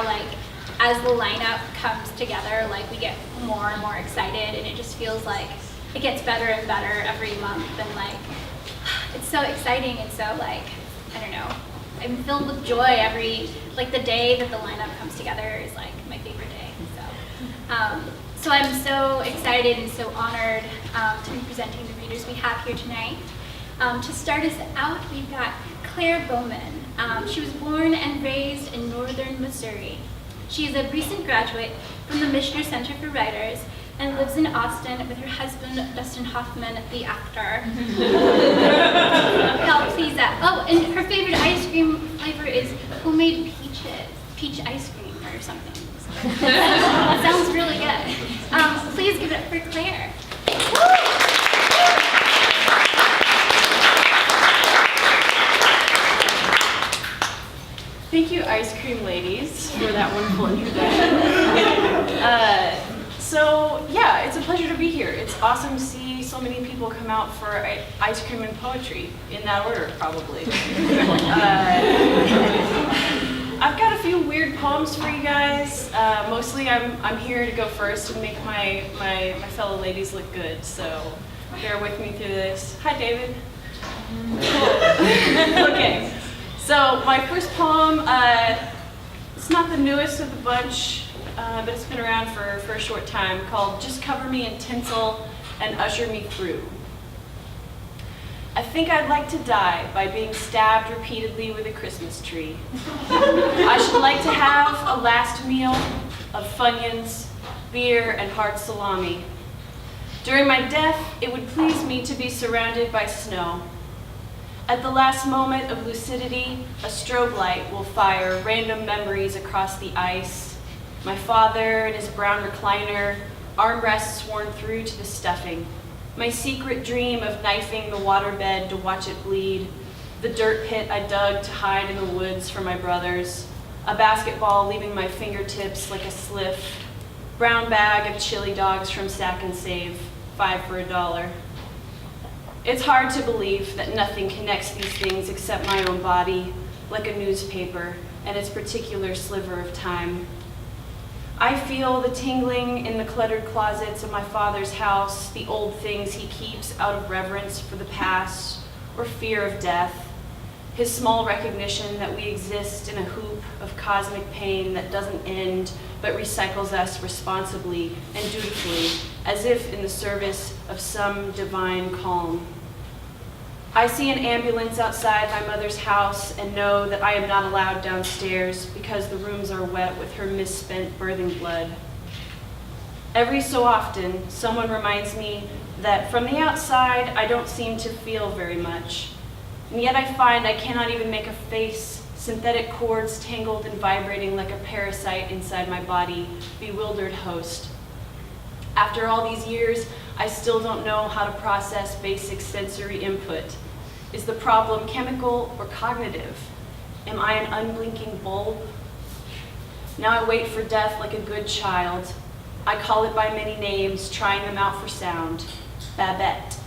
how like as the lineup comes together, like we get more and more excited, and it just feels like it gets better and better every month, and like it's so exciting, and so like, I don't know, I'm filled with joy every, like the day that the lineup comes together is like my favorite day. So I'm so excited and so honored to be presenting the readers we have here tonight. To start us out, we've got Claire Bowman. She was born and raised in northern Missouri. She is a recent graduate from the Michener Center for Writers and lives in Austin with her husband, Dustin Hoffman, the actor. Now, please, oh, and her favorite ice cream flavor is homemade peach ice cream or something. That sounds really good. Please give it up for Claire. Thank you, ice cream ladies, for that wonderful introduction. So yeah, it's a pleasure to be here. It's awesome to see so many people come out for ice cream and poetry, in that order, probably. I've got a few weird poems for you guys. Mostly I'm here to go first and make my fellow ladies look good, so bear with me through this. Hi, David. Cool. Okay, so my first poem, it's not the newest of the bunch, but it's been around for a short time, called Just Cover Me in Tinsel and Usher Me Through. I think I'd like to die by being stabbed repeatedly with a Christmas tree. I should like to have a last meal of Funyuns, beer, and hard salami. During my death, it would please me to be surrounded by snow. At the last moment of lucidity, a strobe light will fire random memories across the ice. My father in his brown recliner, armrests worn through to the stuffing. My secret dream of knifing the waterbed to watch it bleed, the dirt pit I dug to hide in the woods for my brothers, a basketball leaving my fingertips like a sliff, brown bag of chili dogs from Sack and Save, 5 for $1. It's hard to believe that nothing connects these things except my own body, like a newspaper and its particular sliver of time. I feel the tingling in the cluttered closets of my father's house, the old things he keeps out of reverence for the past or fear of death, his small recognition that we exist in a hoop of cosmic pain that doesn't end but recycles us responsibly and dutifully, as if in the service of some divine calm. I see an ambulance outside my mother's house and know that I am not allowed downstairs because the rooms are wet with her misspent birthing blood. Every so often, someone reminds me that from the outside, I don't seem to feel very much. And yet I find I cannot even make a face, synthetic cords tangled and vibrating like a parasite inside my body, bewildered host. After all these years, I still don't know how to process basic sensory input. Is the problem chemical or cognitive? Am I an unblinking bulb? Now I wait for death like a good child. I call it by many names, trying them out for sound. Babette,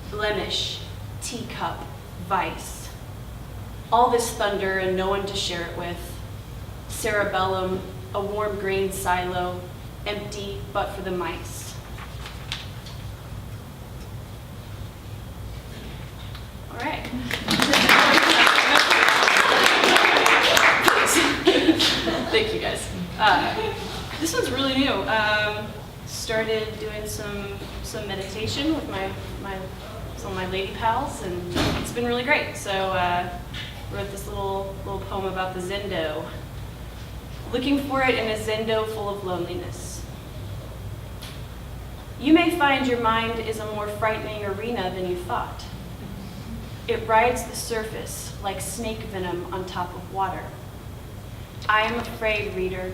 blemish, teacup, vice. All this thunder and no one to share it with. Cerebellum, a warm grain silo, empty but for the mice. All right. Thank you guys. This one's really new. Started doing some meditation with some of my lady pals, and it's been really great. So wrote this little poem about the Zendo. Looking for it in a Zendo full of loneliness. You may find your mind is a more frightening arena than you thought. It rides the surface like snake venom on top of water. I am afraid, reader.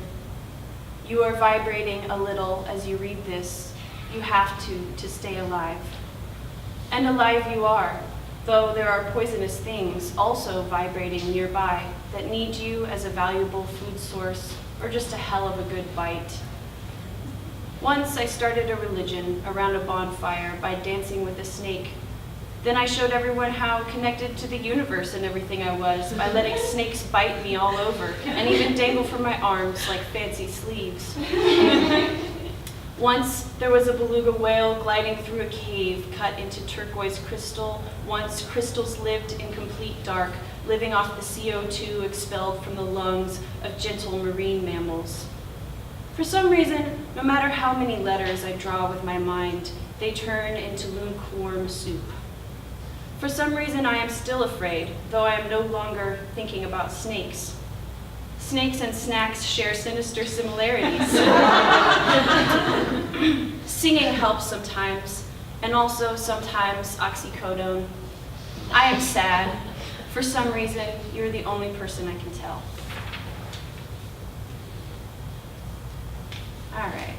You are vibrating a little as you read this. You have to stay alive. And alive you are, though there are poisonous things also vibrating nearby that need you as a valuable food source or just a hell of a good bite. Once I started a religion around a bonfire by dancing with a snake. Then I showed everyone how connected to the universe and everything I was by letting snakes bite me all over and even dangle from my arms like fancy sleeves. Once there was a beluga whale gliding through a cave cut into turquoise crystal. Once crystals lived in complete dark, living off the CO2 expelled from the lungs of gentle marine mammals. For some reason, no matter how many letters I draw with my mind, they turn into lukewarm soup. For some reason, I am still afraid, though I am no longer thinking about snakes. Snakes and snacks share sinister similarities. Singing helps sometimes, and also sometimes oxycodone. I am sad. For some reason, you're the only person I can tell. All right.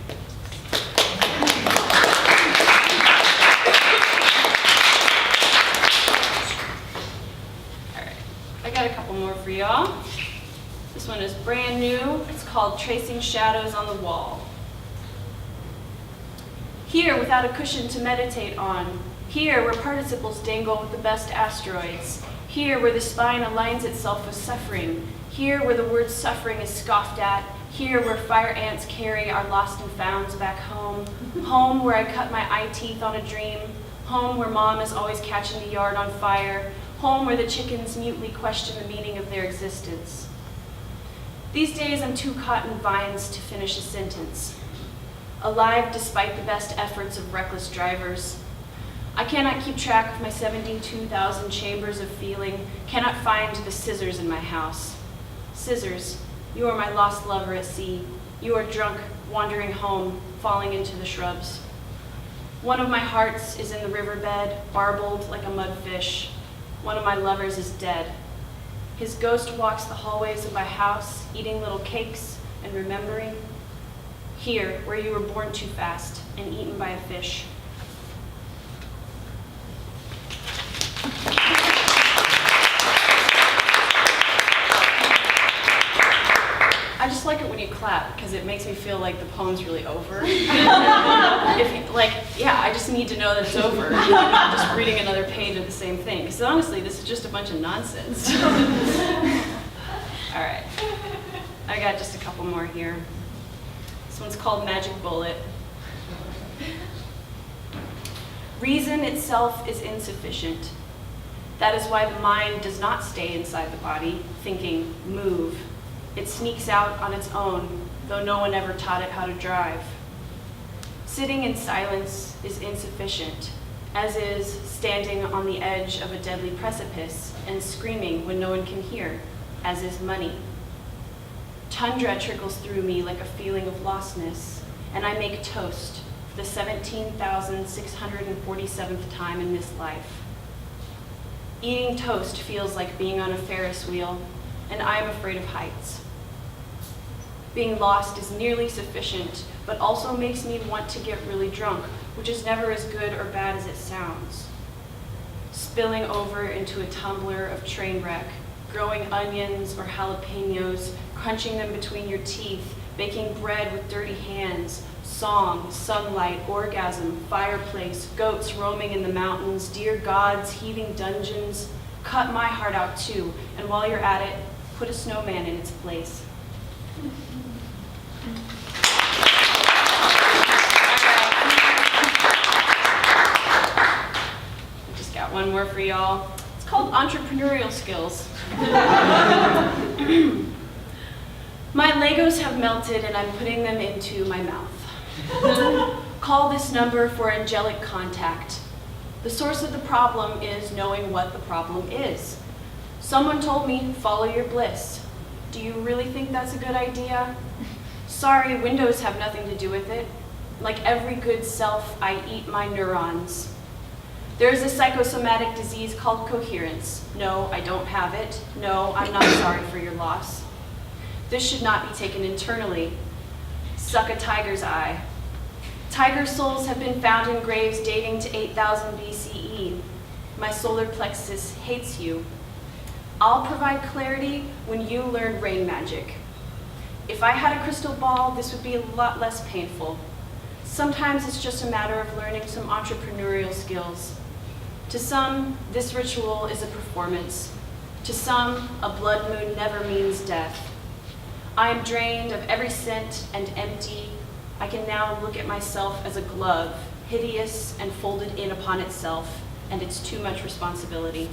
I got a couple more for y'all. This one is brand new. It's called Tracing Shadows on the Wall. Here, without a cushion to meditate on. Here, where participles dangle with the best asteroids. Here, where the spine aligns itself with suffering. Here, where the word suffering is scoffed at. Here, where fire ants carry our lost and founds back home. Home, where I cut my eye teeth on a dream. Home, where mom is always catching the yard on fire. Home where the chickens mutely question the meaning of their existence. These days I'm too caught in vines to finish a sentence. Alive despite the best efforts of reckless drivers. I cannot keep track of my 72,000 chambers of feeling, cannot find the scissors in my house. Scissors, you are my lost lover at sea. You are drunk, wandering home, falling into the shrubs. One of my hearts is in the riverbed, barbled like a mudfish. One of my lovers is dead. His ghost walks the hallways of my house, eating little cakes and remembering. Here, where you were born too fast and eaten by a fish. I just like it when you clap because it makes me feel like the poem's really over. I just need to know that it's over. I'm not just reading another page of the same thing. Because honestly, this is just a bunch of nonsense. All right, I got just a couple more here. This one's called Magic Bullet. Reason itself is insufficient. That is why the mind does not stay inside the body, thinking, move. It sneaks out on its own, though no one ever taught it how to drive. Sitting in silence is insufficient, as is standing on the edge of a deadly precipice and screaming when no one can hear, as is money. Tundra trickles through me like a feeling of lostness, and I make toast for the 17,647th time in this life. Eating toast feels like being on a Ferris wheel, and I am afraid of heights. Being lost is nearly sufficient, but also makes me want to get really drunk, which is never as good or bad as it sounds. Spilling over into a tumbler of train wreck, growing onions or jalapenos, crunching them between your teeth, baking bread with dirty hands, song, sunlight, orgasm, fireplace, goats roaming in the mountains, dear gods, heaving dungeons. Cut my heart out too, and while you're at it, put a snowman in its place. I just got one more for y'all. It's called Entrepreneurial Skills. My Legos have melted and I'm putting them into my mouth. Call this number for angelic contact. The source of the problem is knowing what the problem is. Someone told me, follow your bliss. Do you really think that's a good idea? Sorry, windows have nothing to do with it. Like every good self, I eat my neurons. There is a psychosomatic disease called coherence. No, I don't have it. No, I'm not sorry for your loss. This should not be taken internally. Suck a tiger's eye. Tiger souls have been found in graves dating to 8,000 BCE. My solar plexus hates you. I'll provide clarity when you learn rain magic. If I had a crystal ball, this would be a lot less painful. Sometimes it's just a matter of learning some entrepreneurial skills. To some, this ritual is a performance. To some, a blood moon never means death. I am drained of every scent and empty. I can now look at myself as a glove, hideous and folded in upon itself, and it's too much responsibility.